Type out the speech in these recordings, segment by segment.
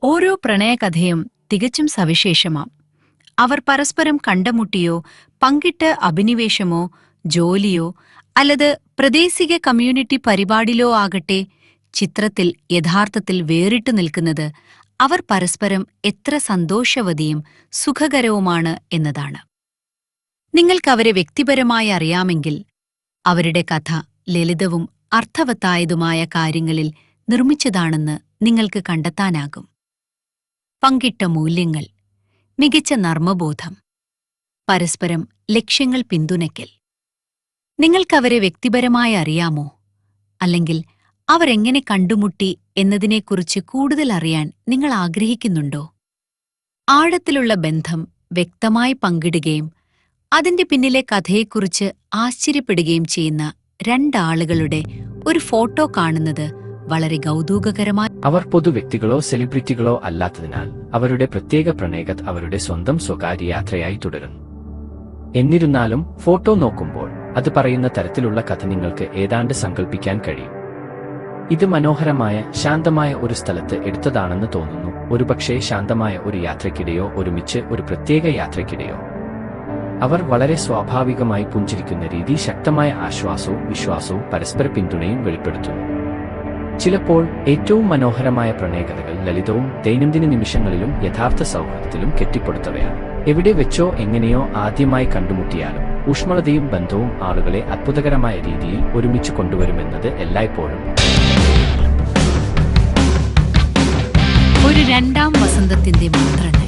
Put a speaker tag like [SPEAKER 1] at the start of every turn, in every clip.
[SPEAKER 1] ഓരോ പ്രണയകഥയും തികച്ചും സവിശേഷമാം. അവർ പരസ്പരം കണ്ടുമുട്ടിയോ പങ്കിട്ട അഭിനിവേശമോ ജോലിയോ അല്ലത് പ്രദേശിക കമ്മ്യൂണിറ്റി പരിപാടിയിലോ ആകട്ടെ, ചിത്രത്തിൽ യഥാർത്ഥത്തിൽ വേറിട്ടു നിൽക്കുന്നത് അവർ പരസ്പരം എത്ര സന്തോഷവതിയും സുഖകരവുമാണ് എന്നതാണ്. നിങ്ങൾക്കവരെ വ്യക്തിപരമായി അറിയാമെങ്കിൽ അവരുടെ കഥ ലളിതവും അർത്ഥവത്തായതുമായ കാര്യങ്ങളിൽ നിർമ്മിച്ചതാണെന്ന് നിങ്ങൾക്ക് കണ്ടെത്താനാകും. പങ്കിട്ട മൂല്യങ്ങൾ, മികച്ച നർമ്മബോധം, പരസ്പരം ലക്ഷ്യങ്ങൾ പിന്തുണയ്ക്കൽ. നിങ്ങൾക്കവരെ വ്യക്തിപരമായി അറിയാമോ? അല്ലെങ്കിൽ അവരെങ്ങനെ കണ്ടുമുട്ടി എന്നതിനെക്കുറിച്ച് കൂടുതൽ അറിയാൻ നിങ്ങൾ ആഗ്രഹിക്കുന്നുണ്ടോ? ആഴത്തിലുള്ള ബന്ധം വ്യക്തമായി പങ്കിടുകയും അതിന്റെ പിന്നിലെ കഥയെക്കുറിച്ച് ആശ്ചര്യപ്പെടുകയും ചെയ്യുന്ന രണ്ടാളുകളുടെ ഒരു ഫോട്ടോ കാണുന്നത് വളരെ കൗതുകകരമായ.
[SPEAKER 2] അവർ പൊതു വ്യക്തികളോ സെലിബ്രിറ്റികളോ അല്ലാത്തതിനാൽ അവരുടെ പ്രത്യേക പ്രണയകഥ അവരുടെ സ്വന്തം സ്വകാര്യ യാത്രയായി തുടരുന്നു. എന്നിരുന്നാലും ഫോട്ടോ നോക്കുമ്പോൾ അത് പറയുന്ന തരത്തിലുള്ള കഥ നിങ്ങൾക്ക് ഏതാണ്ട് സങ്കല്പിക്കാൻ കഴിയും. ഇത് മനോഹരമായ ശാന്തമായ ഒരു സ്ഥലത്ത് എടുത്തതാണെന്ന് തോന്നുന്നു, ഒരുപക്ഷേ ശാന്തമായ ഒരു യാത്രയ്ക്കിടെയോ ഒരുമിച്ച് ഒരു പ്രത്യേക യാത്രയ്ക്കിടെയോ. അവർ വളരെ സ്വാഭാവികമായി പുഞ്ചിരിക്കുന്ന രീതി ശക്തമായ ആശ്വാസവും വിശ്വാസവും പരസ്പര പിന്തുണയും വെളിപ്പെടുത്തുന്നു. ചിലപ്പോൾ ഏറ്റവും മനോഹരമായ പ്രണയകഥകൾ ലളിതവും ദൈനംദിന നിമിഷങ്ങളിലും യഥാർത്ഥ സൗഹൃദത്തിലും കെട്ടിപ്പടുത്തവയാണ്. എവിടെ വെച്ചോ എങ്ങനെയോ ആദ്യമായി കണ്ടുമുട്ടിയാലും ഊഷ്മളതയും ബന്ധവും ആളുകളെ അത്ഭുതകരമായ രീതിയിൽ ഒരുമിച്ച് കൊണ്ടുവരുമെന്നത് എല്ലായ്പ്പോഴും
[SPEAKER 1] ഒരു രണ്ടാം വസന്തത്തിന്റെ മാത്രങ്ങൾ.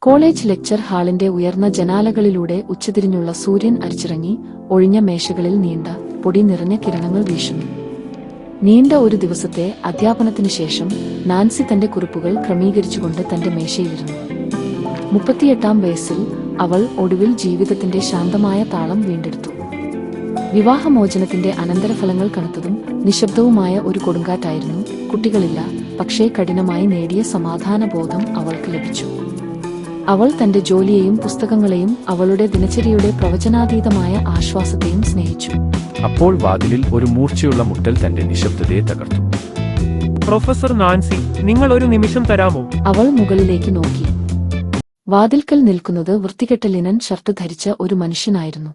[SPEAKER 3] കോളേജ് ലെക്ചർ ഹാളിന്റെ ഉയർന്ന ജനാലകളിലൂടെ ഉച്ചതിരിഞ്ഞുള്ള സൂര്യൻ അരിച്ചിറങ്ങി ഒഴിഞ്ഞ മേശകളിൽ നീണ്ട പൊടി നിറഞ്ഞ കിരണങ്ങൾ വീശുന്നു. നീണ്ട ഒരു ദിവസത്തെ അധ്യാപനത്തിനു ശേഷം നാൻസി തന്റെ കുറിപ്പുകൾ ക്രമീകരിച്ചുകൊണ്ട് തന്റെ മേശയിലിരുന്നു. 38-ാം വയസ്സിൽ അവൾ ഒടുവിൽ ജീവിതത്തിന്റെ ശാന്തമായ താളം വീണ്ടെടുത്തു. വിവാഹമോചനത്തിന്റെ അനന്തരഫലങ്ങൾ കനത്തതും നിശബ്ദവുമായ ഒരു കൊടുങ്കാറ്റായിരുന്നു. കുട്ടികളില്ല, പക്ഷേ കഠിനമായി നേടിയ സമാധാനബോധം അവൾക്ക് ലഭിച്ചു. അവൾ തന്റെ ജോലിയെയും പുസ്തകങ്ങളെയും അവളുടെ ദിനചര്യയുടെ പ്രവചനാതീതമായ ആശ്വാസത്തെയും സ്നേഹിച്ചു.
[SPEAKER 2] അപ്പോൾ വാതിലിൽ ഒരു മൂർച്ചയുള്ള മുട്ടൽ തന്റെ നിശബ്ദതയെ തകർത്തു.
[SPEAKER 4] പ്രൊഫസർ നാൻസി, നിങ്ങൾ ഒരു നിമിഷം തരാമോ?
[SPEAKER 3] അവൾ മുകളിലേക്ക് നോക്കി. വാതിൽക്കൽ നിൽക്കുന്നത് വൃത്തികെട്ട ലിനൻ ഷർട്ട് ധരിച്ച ഒരു മനുഷ്യനായിരുന്നു.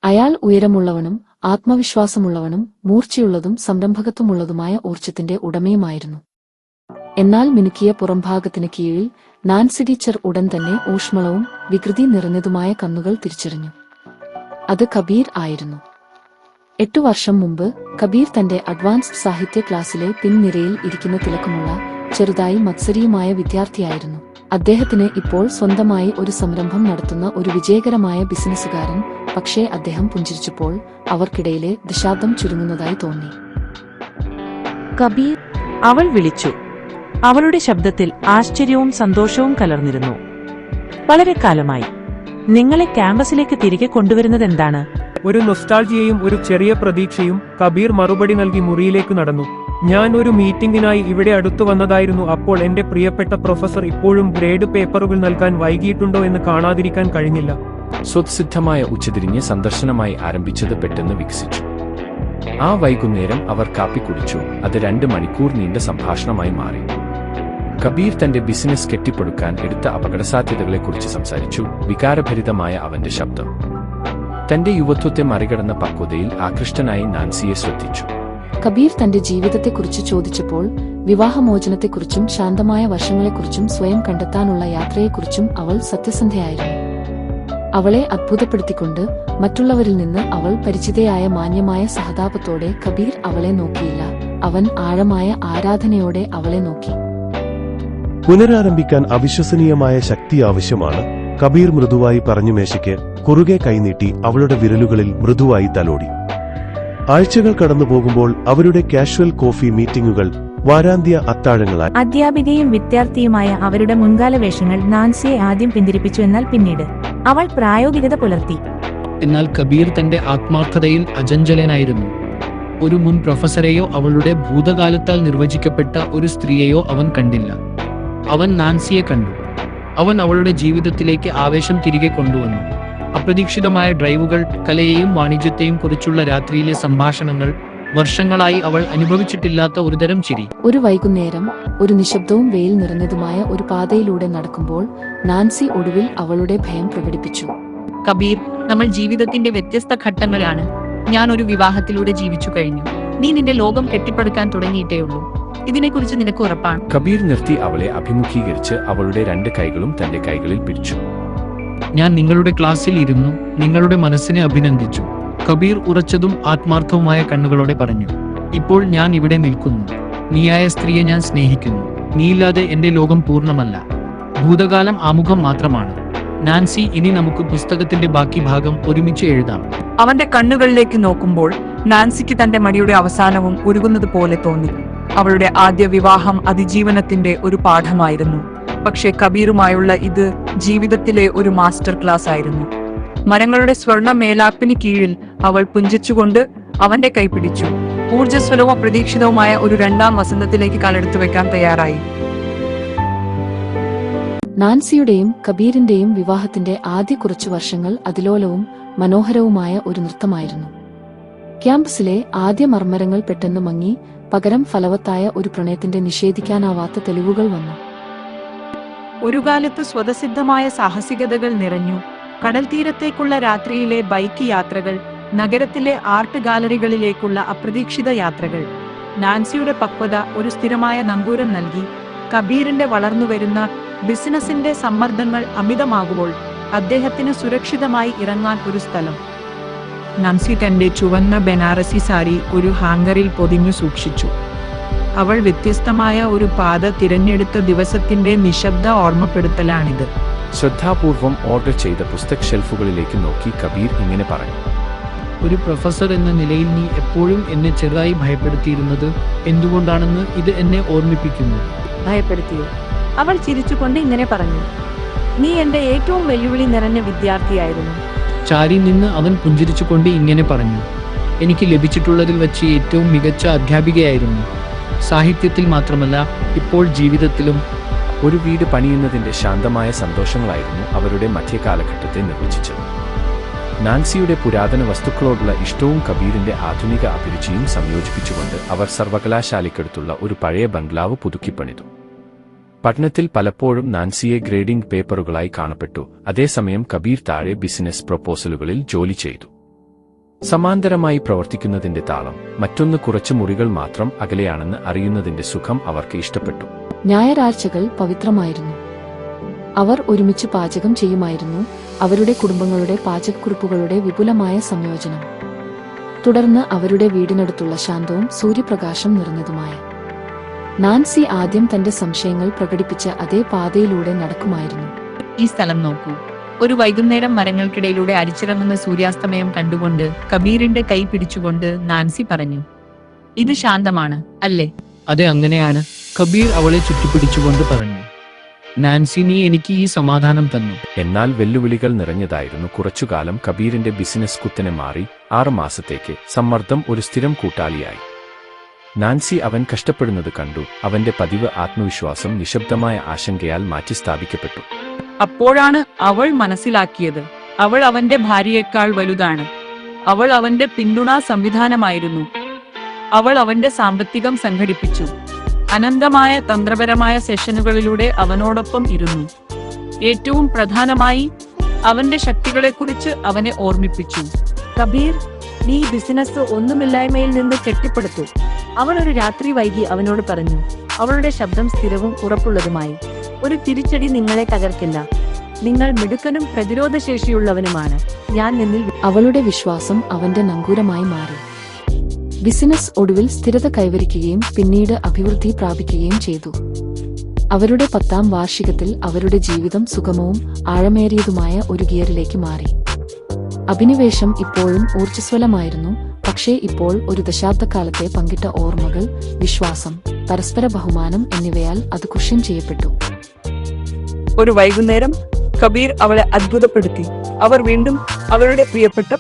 [SPEAKER 3] അയാൾ ഉയരമുള്ളവനും ആത്മവിശ്വാസമുള്ളവനും മൂർച്ചയുള്ളതും സംരംഭകത്വമുള്ളതുമായ ഊർജ്ജത്തിന്റെ ഉടമയുമായിരുന്നു. എന്നാൽ മിനുക്കിയ പുറംഭാഗത്തിന് കീഴിൽ നാൻസി ടീച്ചർ ഉടൻ തന്നെ ഊഷ്മളവും വികൃതി നിറഞ്ഞതുമായ കണ്ണുകൾ തിരിച്ചറിഞ്ഞു. അത് കബീർ ആയിരുന്നു. 8 വർഷം മുമ്പ് കബീർ തന്റെ അഡ്വാൻസ്ഡ് സാഹിത്യ ക്ലാസ്സിലെ പിൻനിരയിൽ ഇരിക്കുന്ന തിലക്കമുള്ള ചെറുതായി മത്സരിയുമായ വിദ്യാർത്ഥിയായിരുന്നു. അദ്ദേഹത്തിന് ഇപ്പോൾ സ്വന്തമായി ഒരു സംരംഭം നടത്തുന്ന ഒരു വിജയകരമായ ബിസിനസ്സുകാരൻ. പക്ഷേ അദ്ദേഹം പുഞ്ചിരിച്ചപ്പോൾ അവർക്കിടയിലെ ദശാബ്ദം ചുരുങ്ങുന്നതായി തോന്നി.
[SPEAKER 5] കബീർ, അവൾ വിളിച്ചു. അവളുടെ ശബ്ദത്തിൽ ആശ്ചര്യവും സന്തോഷവും കലർന്നിരുന്നു. വളരെ കാലമായി. നിങ്ങളെ ക്യാമ്പസിലേക്ക് തിരികെ കൊണ്ടുവരുന്നതെന്താണ്?
[SPEAKER 4] ഒരു നൊസ്റ്റാൾജിയയും ഒരു ചെറിയ പ്രതീക്ഷയും. കബീർ മറുപടി നൽകി മുറിയിലേക്ക് നടന്നു. ഞാൻ ഒരു മീറ്റിംഗിനായി ഇവിടെ അടുത്തു വന്നതായിരുന്നു. അപ്പോൾ എന്റെ പ്രിയപ്പെട്ട പ്രൊഫസർ ഇപ്പോഴും ഗ്രേഡ് പേപ്പറുകൾ നൽകാൻ വൈകിയിട്ടുണ്ടോ എന്ന് കാണാതിരിക്കാൻ കഴിഞ്ഞില്ല.
[SPEAKER 2] സ്വത്സിദ്ധമായ ഉച്ചതിരിഞ്ഞ് സന്ദർശനമായി ആരംഭിച്ചത് പെട്ടെന്ന് വികസിച്ചു. ആ വൈകുന്നേരം അവർ കാപ്പി കുടിച്ചു. അത് 2 മണിക്കൂർ നീണ്ട സംഭാഷണമായി മാറി. കബീർ തന്റെ ബിസിനസ് കെട്ടിപ്പടുക്കാൻ എടുത്ത അപകടസാധ്യതകളെക്കുറിച്ച് സംസാരിച്ചു. വികാരഭരിതമായ അവന്റെ ശബ്ദം തന്റെ യുവത്വത്തെ മറികടന്ന പക്വതയിൽ ആകൃഷ്ടനായി നാൻസിയെ ശ്രദ്ധിച്ചു.
[SPEAKER 3] കബീർ തന്റെ ജീവിതത്തെക്കുറിച്ച് ചോദിച്ചപ്പോൾ വിവാഹമോചനത്തെക്കുറിച്ചും ശാന്തമായ വർഷങ്ങളെക്കുറിച്ചും സ്വയം കണ്ടെത്താനുള്ള യാത്രയെക്കുറിച്ചും അവൾ സത്യസന്ധയായിരുന്നു. അവളെ അത്ഭുതപ്പെടുത്തിക്കൊണ്ട് മറ്റുള്ളവരിൽ നിന്ന് അവൾ പരിചിതയായ മാന്യമായ സഹതാപത്തോടെ കബീർ അവളെ നോക്കിയില്ല. അവൻ ആഴമായ ആരാധനയോടെ അവളെ നോക്കി.
[SPEAKER 6] പുനരാരംഭിക്കാൻ അവിശ്വസനീയമായ ശക്തി ആവശ്യമാണ്, കബീർ മൃദുവായി പറഞ്ഞു. മേശയ്ക്ക് കുറുകെ കൈനീട്ടി അവളുടെ വിരലുകളിൽ മൃദുവായി തലോടി. ആഴ്ചകൾ കടന്നുപോകുമ്പോൾ അവരുടെ കാഷ്വൽ കോഫി മീറ്റിംഗുകൾ വാരാന്ത്യ അത്താഴങ്ങളായി.
[SPEAKER 5] അധ്യാപികയും വിദ്യാർത്ഥിയുമായ അവരുടെ മുൻകാല വേഷങ്ങൾ നാൻസിയെ ആദ്യം പിന്തിരിപ്പിച്ചു. എന്നാൽ പിന്നീട് അവൾ പ്രായോഗികത പുലർത്തി.
[SPEAKER 7] എന്നാൽ കബീർ തന്റെ ആത്മാർത്ഥതയിൽ അചഞ്ചലനായിരുന്നു. ഒരു മുൻ പ്രൊഫസറെയോ അവളുടെ ഭൂതകാലത്താൽ നിർവചിക്കപ്പെട്ട ഒരു സ്ത്രീയെയോ അവൻ കണ്ടില്ല. അവൻ നാൻസിയെ കണ്ടു. അവൻ അവളുടെ ജീവിതത്തിലേക്ക് ആവേശം തിരികെ കൊണ്ടുവന്നു. അപ്രതീക്ഷിതമായ ഡ്രൈവുകൾ, കലയെയും വാണിജ്യത്തെയും കുറിച്ചുള്ള രാത്രിയിലെ സംഭാഷണങ്ങൾ, വർഷങ്ങളായി അവൾ അനുഭവിച്ചിട്ടില്ലാത്ത ഒരുതരം ചിരി.
[SPEAKER 3] ഒരു വൈകുന്നേരം ഒരു നിശബ്ദവും വെയിൽ നിറഞ്ഞതുമായ ഒരു പാതയിലൂടെ നടക്കുമ്പോൾ നാൻസി ഒടുവിൽ അവളുടെ ഭയം പ്രകടിപ്പിച്ചു.
[SPEAKER 1] കബീർ, നമ്മൾ ജീവിതത്തിന്റെ വ്യത്യസ്ത ഘട്ടങ്ങളാണ്. ഞാൻ ഒരു വിവാഹത്തിലൂടെ ജീവിച്ചു കഴിഞ്ഞു. നീ നിന്റെ ലോകം കെട്ടിപ്പടുക്കാൻ തുടങ്ങിയിട്ടേയുള്ളൂ. ഇതിനെക്കുറിച്ച് നിനക്ക് ഉറപ്പാണ്?
[SPEAKER 2] കബീർ നിർത്തി അവളെ അഭിമുഖീകരിച്ച് അവളുടെ 2 കൈകളും തന്റെ കൈകളിൽ പിടിച്ചു.
[SPEAKER 7] ഞാൻ നിങ്ങളുടെ ക്ലാസ്സിൽ ഇരുന്നു, നിങ്ങളുടെ മനസ്സിനെ അഭിനന്ദിച്ചു. കബീർ ഉറച്ചതും ആത്മാർത്ഥവുമായ കണ്ണുകളോടെ പറഞ്ഞു. ഇപ്പോൾ ഞാൻ ഇവിടെ നിൽക്കുന്നു. നീയായ സ്ത്രീയെ ഞാൻ സ്നേഹിക്കുന്നു. നീയില്ലാതെ എന്റെ ലോകം പൂർണ്ണമല്ല. ഭൂതകാലം ആമുഖം മാത്രമാണ്. നാൻസി, ഇനി നമുക്ക് പുസ്തകത്തിന്റെ ബാക്കി ഭാഗം ഒരുമിച്ച് എഴുതാം.
[SPEAKER 8] അവന്റെ കണ്ണുകളിലേക്ക് നോക്കുമ്പോൾ നാൻസിക്ക് തന്റെ മടിയുടെ അവസാനവും ഉരുകുന്നത് പോലെ തോന്നി. അവളുടെ ആദ്യ വിവാഹം അതിജീവനത്തിന്റെ ഒരു പാഠമായിരുന്നു. പക്ഷേ കബീറുമായുള്ള ഇത് ജീവിതത്തിലെ ഒരു മാസ്റ്റർ ക്ലാസ് ആയിരുന്നു. മരങ്ങളുടെ സ്വർണ്ണ മേലാപ്പിന് കീഴിൽ അവൾ പുഞ്ചിച്ചുകൊണ്ട് അവന്റെ കൈ പിടിച്ചു. ഊർജ്ജസ്വലവും അപ്രതീക്ഷിതവുമായ ഒരു 2ാം വസന്തത്തിലേക്ക് കാലെടുത്തു വെക്കാൻ തയ്യാറായി.
[SPEAKER 3] നാൻസിയുടെയും കബീറിന്റെയും വിവാഹത്തിന്റെ ആദ്യ കുറച്ചു വർഷങ്ങൾ അതിലോലവും മനോഹരവുമായ ഒരു നൃത്തമായിരുന്നു. ക്യാമ്പസിലെ ആദ്യ മർമ്മരങ്ങൾ പെട്ടെന്ന് മങ്ങി, പകരം ഫലവത്തായ ഒരു പ്രണയത്തിന്റെ നിഷേധിക്കാനാവാത്ത തെളിവുകൾ വന്നു.
[SPEAKER 8] ഒരു കാലത്ത് സ്വതസിദ്ധമായ സാഹസികതകൾ നിറഞ്ഞു. കടൽ തീരത്തേക്കുള്ള രാത്രിയിലെ ബൈക്ക് യാത്രകൾ, നഗരത്തിലെ ആർട്ട് ഗാലറികളിലേക്കുള്ള അപ്രതീക്ഷിത യാത്രകൾ. നാൻസിയുടെ പക്വത ഒരു സ്ഥിരമായ നങ്കൂരം നൽകി. കബീറിന്റെ വളർന്നുവരുന്ന ബിസിനസിന്റെ സമ്മർദ്ദങ്ങൾ അമിതമാകുമ്പോൾ അദ്ദേഹത്തിന് സുരക്ഷിതമായി ഇറങ്ങാൻ ഒരു സ്ഥലം. നാൻസി തന്റെ ചുവന്ന ബനാറസി സാരി ഒരു ഹാങ്കറിൽ പൊതിഞ്ഞു സൂക്ഷിച്ചു. അവൾ വ്യത്യസ്തമായ ഒരു പാത തിരഞ്ഞെടുത്ത ദിവസത്തിന്റെ നിശബ്ദ ഓർമ്മപ്പെടുത്തലാണിത്.
[SPEAKER 2] ശ്രദ്ധാപൂർവം ഓർഡർ ചെയ്ത പുസ്തക ഷെൽഫുകളിലേക്ക് നോക്കി കബീർ ഇങ്ങനെ പറഞ്ഞു.
[SPEAKER 7] ഒരു പ്രൊഫസർ എന്ന നിലയിൽ നീ എപ്പോഴും എന്നെ ചെറുതായി ഭയപ്പെടുത്തിയിരുന്നത് എന്തുകൊണ്ടാണെന്ന് ഇത് എന്നെ ഓർമ്മിപ്പിക്കുന്നു.
[SPEAKER 5] ഭയപ്പെടുത്തിയോ? അവൾ ചിരിച്ചുകൊണ്ട് ഇങ്ങനെ പറഞ്ഞു. നീ എന്റെ ഏറ്റവും വെല്ലുവിളി നിറഞ്ഞ വിദ്യാർത്ഥിയായിരുന്നു.
[SPEAKER 7] ചാരി നിന്ന് അവൻ പുഞ്ചിരിച്ചുകൊണ്ട് ഇങ്ങനെ പറഞ്ഞു. എനിക്ക് ലഭിച്ചിട്ടുള്ളതിൽ വച്ച് ഏറ്റവും മികച്ച അധ്യാപികയായിരുന്നു. സാഹിത്യത്തിൽ മാത്രമല്ല, ഇപ്പോൾ ജീവിതത്തിലും.
[SPEAKER 2] ഒരു വീട് പണിയുന്നതിന്റെ ശാന്തമായ സന്തോഷങ്ങളായിരുന്നു അവരുടെ മധ്യകാലഘട്ടത്തെ നിർവചിച്ചത്. നാൻസിയുടെ പുരാതന വസ്തുക്കളോടുള്ള ഇഷ്ടവും കബീറിന്റെ ആധുനിക അഭിരുചിയും സംയോജിപ്പിച്ചുകൊണ്ട് അവർ സർവകലാശാലയ്ക്കടുത്തുള്ള ഒരു പഴയ ബംഗ്ലാവ് പുതുക്കിപ്പണിതു. പഠനത്തിൽ പലപ്പോഴും നാൻസിയെ ഗ്രേഡിംഗ് പേപ്പറുകളായി കാണപ്പെട്ടു. അതേസമയം കബീർ താഴെ ബിസിനസ് പ്രൊപ്പോസലുകളിൽ ജോലി ചെയ്തു. സമാന്തരമായി പ്രവർത്തിക്കുന്നതിന്റെ താളം, മറ്റൊന്ന് കുറച്ച് മുറികൾ മാത്രം അകലെയാണെന്ന് അറിയുന്നതിന്റെ സുഖം അവർക്ക് ഇഷ്ടപ്പെട്ടു.
[SPEAKER 3] ഞായറാഴ്ചകൾ പവിത്രമായിരുന്നു. അവർ ഒരുമിച്ച് പാചകം ചെയ്യുമായിരുന്നു, അവരുടെ കുടുംബങ്ങളുടെ പാചകക്കുറിപ്പുകളുടെ വിപുലമായ സംയോജനം. തുടർന്ന് അവരുടെ വീടിനടുത്തുള്ള ശാന്തവും സൂര്യപ്രകാശം നിറഞ്ഞതുമായ. നാൻസി ആദ്യം തന്റെ സംശയങ്ങൾ പ്രകടിപ്പിച്ച അതേ പാതയിലൂടെ നടക്കുമായിരുന്നു.
[SPEAKER 1] ഈ സ്ഥലം നോക്കൂ. ഒരു വൈകുന്നേരം മരങ്ങൾക്കിടയിലൂടെ അരിച്ചിറങ്ങുന്ന സൂര്യാസ്തമയം കണ്ടുകൊണ്ട് കബീറിന്റെ കൈ പിടിച്ചുകൊണ്ട് നാൻസി പറഞ്ഞു. ഇത് ശാന്തമാണ്, അല്ലേ?
[SPEAKER 7] അതെ, അങ്ങനെയാണ്. കബീർ അവളെ ചുറ്റിപ്പിടിച്ചുകൊണ്ട് പറഞ്ഞു. നാൻസി, നീ എനിക്ക് ഈ സമാധാനം തന്നു.
[SPEAKER 2] എന്നാൽ വെല്ലുവിളികൾ നിറഞ്ഞതായിരുന്നു. കുറച്ചുകാലം കബീറിന്റെ ബിസിനസ് കുത്തനെ മാറി. 6 മാസത്തേക്ക് സമ്മർദ്ദം ഒരു സ്ഥിരം കൂട്ടാളിയായി. നാൻസി അവൻ കഷ്ടപ്പെടുന്നത് കണ്ടു. അവന്റെ പതിവ് ആത്മവിശ്വാസം നിശബ്ദമായ ആശങ്കയാൽ മാറ്റിസ്ഥാപിക്കപ്പെട്ടു.
[SPEAKER 8] അപ്പോഴാണ് അവൾ മനസ്സിലാക്കിയത്, അവൾ അവന്റെ ഭാര്യയേക്കാൾ വലുതാണ്. അവൾ അവന്റെ പിന്തുണാ സംവിധാനമായിരുന്നു. അവൾ അവന്റെ സാമ്പത്തികം സംഘടിപ്പിച്ചു. അനന്തമായ തന്ത്രപരമായ സെഷനുകളിലൂടെ അവനോടൊപ്പം ഇരുന്നു. ഏറ്റവും പ്രധാനമായി അവന്റെ ശക്തികളെക്കുറിച്ച് അവനെ ഓർമ്മിപ്പിച്ചു.
[SPEAKER 5] കബീർ, നീ ബിസിനസ് ഒന്നുമില്ലായ്മയിൽ നിന്ന് കെട്ടിപ്പടുത്തു. അവൾ ഒരു രാത്രി വൈകി അവനോട് പറഞ്ഞു. അവളുടെ ശബ്ദം സ്ഥിരവും ഉറപ്പുള്ളതുമായി. ഒരു തിരിച്ചടി നിങ്ങളെ തകർക്കില്ല. നിങ്ങൾ മിടുക്കനും പ്രതിരോധശേഷിയുള്ളവനുമാണ്. ഞാൻ നിന്നിൽ.
[SPEAKER 3] അവളുടെ വിശ്വാസം അവന്റെ നങ്കൂരമായി മാറി. ബിസിനസ് ഒടുവിൽ സ്ഥിരത കൈവരിക്കുകയും പിന്നീട് അഭിവൃദ്ധി പ്രാപിക്കുകയും ചെയ്തു. അവരുടെ 10ാം വാർഷികത്തിൽ അവരുടെ ജീവിതം സുഗമവും ആഴമേറിയതുമായ ഒരു ഗിയറിലേക്ക് മാറി. അഭിനിവേശം ഇപ്പോഴും ഊർജ്ജസ്വലമായിരുന്നു, പക്ഷേ ഇപ്പോൾ ഒരു ദശാബ്ദക്കാലത്തെ പങ്കിട്ട ഓർമ്മകൾ, വിശ്വാസം, പരസ്പര ബഹുമാനം എന്നിവയാൽ അത് കുഷ്യൻ ചെയ്യപ്പെട്ടു.
[SPEAKER 8] ഒരു വൈകുന്നേരം കബീർ അവളെ അത്ഭുതപ്പെടുത്തി. അവർ വീണ്ടും അവരുടെ പ്രിയപ്പെട്ട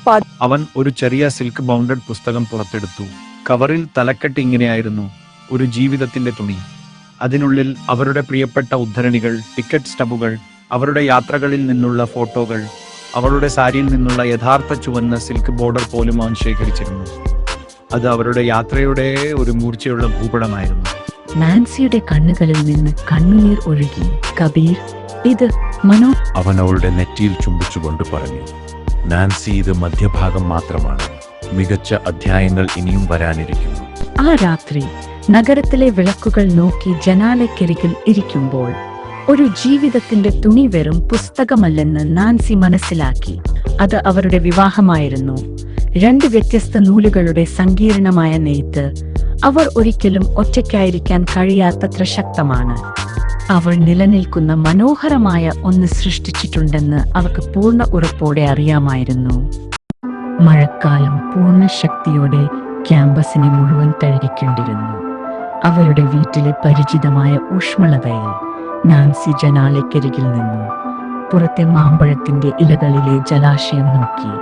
[SPEAKER 9] അവൻ ഒരു ചെറിയ സിൽക്ക് ബൗണ്ടഡ് പുസ്തകം പുറത്തെടുത്തു. കവറിൽ തലക്കെട്ട് ഇങ്ങനെയായിരുന്നു: ഒരു ജീവിതത്തിന്റെ തുണി. അതിനുള്ളിൽ അവരുടെ പ്രിയപ്പെട്ട ഉദ്ധരണികൾ, ടിക്കറ്റ് സ്റ്റബുകൾ, അവരുടെ യാത്രകളിൽ നിന്നുള്ള ഫോട്ടോകൾ, അവളുടെ സാരിയിൽ നിന്നുള്ള യഥാർത്ഥ ചുവന്ന സിൽക്ക് ബോർഡർ പോലും അവൻ ശേഖരിച്ചിരുന്നു. അത് അവരുടെ യാത്രയുടെ ഒരു മൂർച്ചയുള്ള ഭൂപടമായിരുന്നു.
[SPEAKER 5] നാൻസിയുടെ കണ്ണുകളിൽ നിന്ന് കണ്ണുനീർ ഒഴുകി. കബീർ, ഇത്
[SPEAKER 10] അവൻ അവളുടെ നെറ്റിയിൽ ചുംബിച്ചുകൊണ്ട് പറഞ്ഞു, നാൻസി, ഇത് മധ്യഭാഗം മാത്രമാണ്. മികച്ച അധ്യായങ്ങൾ ഇനിയും വരാനിരിക്കുന്നു.
[SPEAKER 5] ആ രാത്രി നഗരത്തിലെ വിളക്കുകൾ നോക്കി ജനാലയ്ക്കരികിൽ ഇരിക്കുമ്പോൾ ഒരു ജീവിതത്തിന്റെ തുണി വെറും പുസ്തകമല്ലെന്ന് നാൻസി മനസ്സിലാക്കി. അത് അവരുടെ വിവാഹമായിരുന്നു. 2 വ്യത്യസ്ത നൂലുകളുടെ സങ്കീർണമായ നെയ്ത്ത്. അവർ ഒരിക്കലും ഒറ്റയ്ക്കായിരിക്കാൻ കഴിയാത്തത്ര ശക്തമാണ്. അവൾ നിലനിൽക്കുന്ന മനോഹരമായ ഒന്ന് സൃഷ്ടിച്ചിട്ടുണ്ടെന്ന് അവർക്ക് പൂർണ്ണ ഉറപ്പോടെ അറിയാമായിരുന്നു. മഴക്കാലം പൂർണ്ണ ശക്തിയോടെ ക്യാമ്പസിനെ മുഴുവൻ തഴുകിക്കൊണ്ടിരുന്നു. അവരുടെ വീട്ടിലെ പരിചിതമായ ഊഷ്മളതയിൽ നാൻസി ജനാലയ്ക്കരികിൽ നിന്നു. പുറത്തെ മാമ്പഴത്തിന്റെ ഇലകളിലെ ജലാശയം നോക്കി.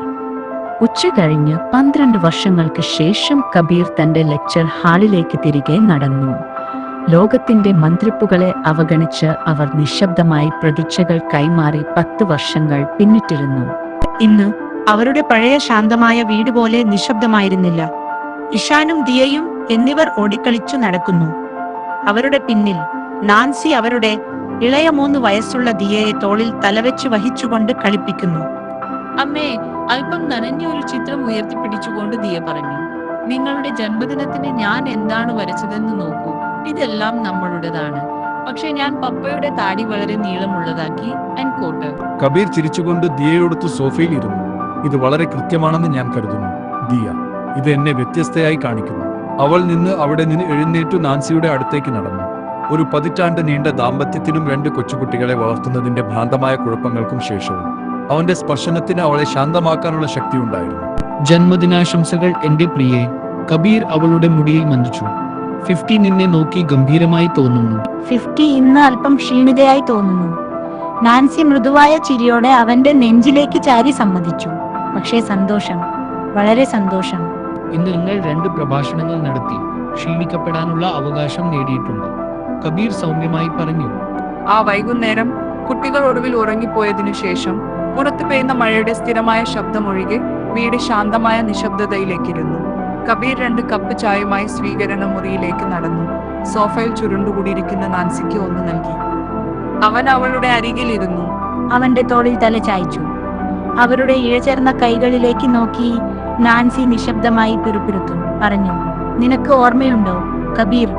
[SPEAKER 5] ഉച്ച കഴിഞ്ഞ് 12 വർഷങ്ങൾക്ക് ശേഷം കബീർ തന്റെ ലെക്ചർ ഹാളിലേക്ക് തിരികെ നടന്നു. ലോകത്തിന്റെ മന്ത്രിപ്പുകളെ അവഗണിച്ച് അവർ നിശബ്ദമായി പ്രതിജ്ഞകൾ കൈമാറി 10 വർഷങ്ങൾ പിന്നിട്ടിരുന്നു.
[SPEAKER 1] ഇന്ന് അവരുടെ പഴയ ശാന്തമായ വീട് പോലെ നിശബ്ദമായിരുന്നില്ല. ഇഷാനും ദിയയും എന്നിവർ ഓടിക്കളിച്ചു നടക്കുന്നു. അവരുടെ പിന്നിൽ നാൻസി അവരുടെ ഇളയ 3 വയസ്സുള്ള ദിയയെ തോളിൽ തലവെച്ച് വഹിച്ചുകൊണ്ട് കളിപ്പിക്കുന്നു. അമ്മേ, അല്പം നനഞ്ഞ ഒരു ചിത്രം ഉയർത്തിപ്പിടിച്ചുകൊണ്ട് ദിയ പറഞ്ഞു, നിങ്ങളുടെ ജന്മദിനത്തിന് ഞാൻ എന്താണ് വരച്ചതെന്ന് നോക്കൂ. ഇതെല്ലാം നമ്മളുടേതാണ്. പക്ഷെ ഞാൻ പപ്പയുടെ താടി വളരെ നീളമുള്ളതാക്കി. കോട്ട്.
[SPEAKER 11] കബീർ ചിരിച്ചുകൊണ്ട് ദിയയോടൊത്ത് സോഫയിൽ ഇരുന്നു. ഇത് വളരെ കൃത്യമാണെന്ന് ഞാൻ കരുതുന്നു ദിയ. ഇത് എന്നെ വ്യത്യസ്തയായി കാണിക്കുന്നു. അവൾ അവിടെ നിന്ന് എഴുന്നേറ്റു നാൻസിയുടെ അടുത്തേക്ക് നടന്നു. ഒരു 10 പതിറ്റാണ്ട് നീണ്ട ദാമ്പത്യത്തിനും 2 കൊച്ചുകുട്ടികളെ വളർത്തുന്നതിന്റെ ഭ്രാന്തമായ കുഴപ്പങ്ങൾക്കും ശേഷവും അവന്റെ സ്പർശനത്തിന് അവളെ ശാന്തമാക്കാനുള്ള ശക്തി ഉണ്ടായിരുന്നു.
[SPEAKER 7] ജന്മദിനാശംസകൾ എന്റെ പ്രിയേ. കബീർ അവളുടെ മുടിയിൽ മന്ദിച്ചു. 50 നിന്നെ നോക്കി ഗംഭീരമായി തോന്നുന്നു.
[SPEAKER 12] 50 ഇന്ന് അല്പം ക്ഷീണിതയായി തോന്നുന്നു. നാൻസി മൃദുവായ ചിരിയോടെ അവന്റെ നെഞ്ചിലേക്ക് ചാരി സമ്മതിച്ചു. പക്ഷേ സന്തോഷം, വളരെ സന്തോഷം.
[SPEAKER 7] ഇന്ന് നിങ്ങൾ 2 പ്രഭാഷണങ്ങൾ നടത്തി ക്ഷീണിക്കപ്പെടാനുള്ള അവകാശം നേടിയിട്ടുണ്ട്, കബീർ സൗമ്യമായി പറഞ്ഞു.
[SPEAKER 8] ആ വൈകുന്നേരം കുട്ടികൾ ഒടുവിൽ ഉറങ്ങിപ്പോയതിനു ശേഷം പുറത്തു പെയ്യുന്ന മഴയുടെ സ്ഥിരമായ ശബ്ദമൊഴികെ വീട് ശാന്തമായ നിശബ്ദതയിലേക്കിരുന്നു. കബീർ 2 കപ്പ് ചായയുമായി സ്വീകരണ മുറിയിലേക്ക് നടന്നു. സോഫയിൽ ചുരുണ്ടുകൂടിയിരിക്കുന്ന നാൻസിക്ക് ഒന്ന് നൽകി. അവൻ അവളുടെ അരികിൽ ഇരുന്നു.
[SPEAKER 12] അവന്റെ തോളിൽ തല ചായ്ച്ചു. അവരുടെ ഇഴചേർന്ന കൈകളിലേക്ക് നോക്കി നാൻസി നിശബ്ദമായി പിറുപിറുത്തു. പറഞ്ഞു, നിനക്ക് ഓർമ്മയുണ്ടോ കബീർ,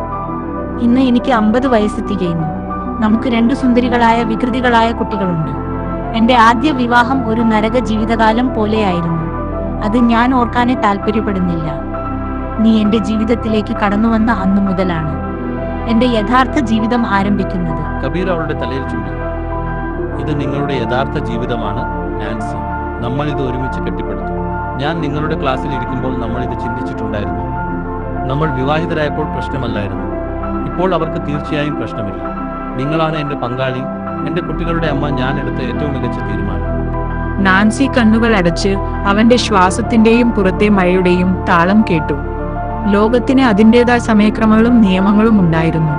[SPEAKER 12] ഇന്ന് എനിക്ക് 50 വയസ്സ് തികയുന്നു. നമുക്ക് 2 സുന്ദരികളായ വികൃതികളായ കുട്ടികളുണ്ട്. എന്റെ ആദ്യ വിവാഹം ഒരു നരക ജീവിതകാലം പോലെയായിരുന്നു. അത് ഞാൻ ഓർക്കാനേ താല്പര്യപ്പെടുന്നില്ല. നീ എന്റെ ജീവിതത്തിലേക്ക് കടന്നുവന്ന അന്നു മുതലാണ് എന്റെ യഥാർത്ഥ ജീവിതം ആരംഭിക്കുന്നത്.
[SPEAKER 13] കബീർ അവളുടെ തലയിൽ ചൂണ്ടി. ഇത് നിങ്ങളുടെ യഥാർത്ഥ ജീവിതമാണ് നാൻസി. നമ്മൾ ഇത് ഒരുമിച്ച് കെട്ടിപ്പടുത്തു. ഞാൻ നിങ്ങളുടെ ക്ലാസ്സിൽ ഇരിക്കുമ്പോൾ നമ്മൾ ഇത് ചിന്തിച്ചിട്ടുണ്ടായിരുന്നു. നമ്മൾ വിവാഹിതരായപ്പോൾ പ്രശ്നമല്ലായിരുന്നു. ഇപ്പോൾ അവർക്ക് തീർച്ചയായും പ്രശ്നമില്ല. നിങ്ങളാണ് എന്റെ പങ്കാളി, എന്റെ കുട്ടികളുടെ അമ്മ. ഞാൻ എടുത്ത ഏറ്റവും മികച്ച തീരുമാനം.
[SPEAKER 1] നാൻസി കണ്ണുകൾ അടച്ച് അവന്റെ ശ്വാസത്തിന്റെയും പുറത്തെ മഴയുടെയും താളം കേട്ടു. ലോകത്തിന് അതിൻ്റെതായ സമയക്രമങ്ങളും നിയമങ്ങളും ഉണ്ടായിരുന്നു.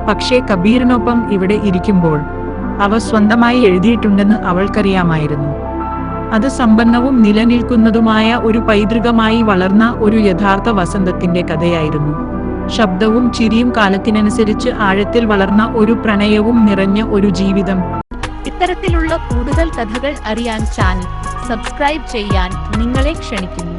[SPEAKER 1] പക്ഷേ കബീറിനൊപ്പം ഇവിടെ ഇരിക്കുമ്പോൾ അവ സ്വന്തമായി എഴുതിയിട്ടുണ്ടെന്ന് അവൾക്കറിയാമായിരുന്നു. അത് സമ്പന്നവും നിലനിൽക്കുന്നതുമായ ഒരു പൈതൃകമായി വളർന്ന ഒരു യഥാർത്ഥ വസന്തത്തിന്റെ കഥയായിരുന്നു. ശബ്ദവും ചിരിയും കാലത്തിനനുസരിച്ച് ആഴത്തിൽ വളർന്ന ഒരു പ്രണയവും നിറഞ്ഞ ഒരു ജീവിതം.
[SPEAKER 3] ഇത്തരത്തിലുള്ള കൂടുതൽ കഥകൾ അറിയാൻ ചാനൽ സബ്സ്ക്രൈബ് ചെയ്യാൻ നിങ്ങളെ ക്ഷണിക്കുന്നു.